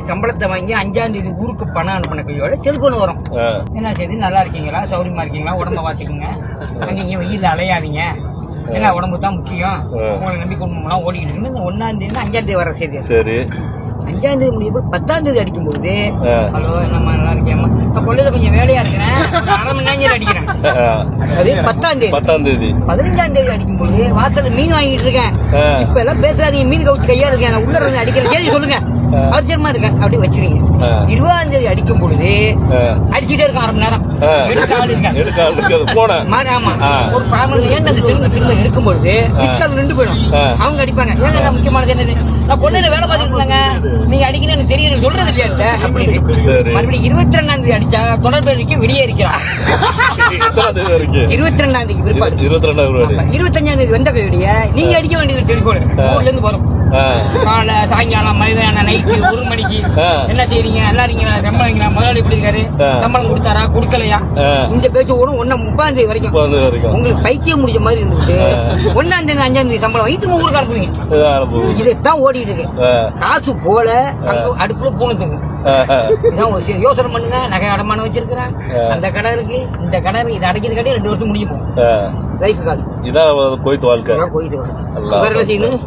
சம்பளத்தை வாங்கி 5ஆம் தேதி ஊருக்கு பணம் அனுப்பின கையோட டெலிபோன் வரும். என்ன செய்தி, நல்லா இருக்கீங்களா, சௌரியமா இருக்கீங்களா, உடம்ப பார்த்துக்குங்க, நீங்க வெயில அலையாதீங்க, ஏன்னா உடம்பு தான் முக்கியம், உங்களை நம்பி குடும்பம்லாம் ஓடிக்கிட்டு இருக்கு. இந்த 1ஆம் தேதி 5ஆம் தேதி வர செய்தி. சரி, 5ஆம் தேதி முடியும் 10ஆம் தேதி அடிக்கும்போது, ஹலோ நம்ம நல்லா இருக்கேம்மா, இப்ப கொள்ளையில கொஞ்சம் வேலையா இருக்கிறேன், 1/2 மணி நேரம் அடிக்கிறேன். அது 10ஆம் தேதி. 15ஆம் தேதி அடிக்கும்போது வாசல்ல மீன் வாங்கிட்டு இருக்கேன், இப்ப எல்லாம் பேசாதீங்க, மீன் கவுச்சு கையா இருக்கேன், உள்ள இருந்து அடிக்கிறேன், சரி சொல்லுங்க, அவசியமா இருக்கேன் அப்படி வச்சிருக்கீங்க. 20ஆம் தேதி அடிக்கும் பொழுது அடிச்சுட்டே இருக்கும் 1/2 மணி நேரம், ஒரு பாமன் ஏன் திரும்ப எடுக்கும் பொழுது நின்று போயிடும். அவங்க அடிப்பாங்க, ஏங்க முக்கியமானது என்னது, நான் கொள்ளையில வேலை பார்த்துட்டு இருந்தாங்க, நீங்க அடிக்கணும் எனக்கு தெரியும் சொல்றது இல்லையா அப்படின்னு. மறுபடியும் 22ஆம் தேதி அடிச்சா தொடர்பு வரைக்கும் வெளியே இருக்கிறான். 22ஆம் தேதி பிற்பாடு 25ஆம் தேதி வந்த கையுடைய நீங்க அடிக்க வேண்டியது டெலிபோன் ஊர்ல இருந்து வரும். காலை சாயங்காலம் மதியானம் நைட்டு 1 மணிக்கு என்ன செய்றீங்க, நல்லா இருக்கீங்களா, சம்பளம் முதலாளி எப்படி இருக்காரு, சம்பளம் கொடுத்தாரா கொடுக்கலையா, இந்த பேச்சு ஓடும் 30ஆம் தேதி வரைக்கும். உங்களுக்கு பைத்தியம் முடிஞ்ச மாதிரி இருந்துச்சு. 1ஆம் தேதி 5ஆம் தேதி சம்பளம் வைத்து ஊருக்கு அனுப்புவீங்க. இதுதான் ஓடிட்டு இருக்கு. காசு போல அடுப்புல போனதுங்க. இதான் ஒரு யோசனை பண்ணுங்க. நகை அடமானம் வச்சிருக்கிறேன், அந்த கடை இருக்கு, இந்த கடை இருக்கு, இதை அடைக்கிறது காட்டி 2 வருஷம் முடிஞ்சு போகும் லைஃப் கால். இதான் கோயித்து வாழ்க்கை. கோயித்து வாழ்க்கை செய்யணும்.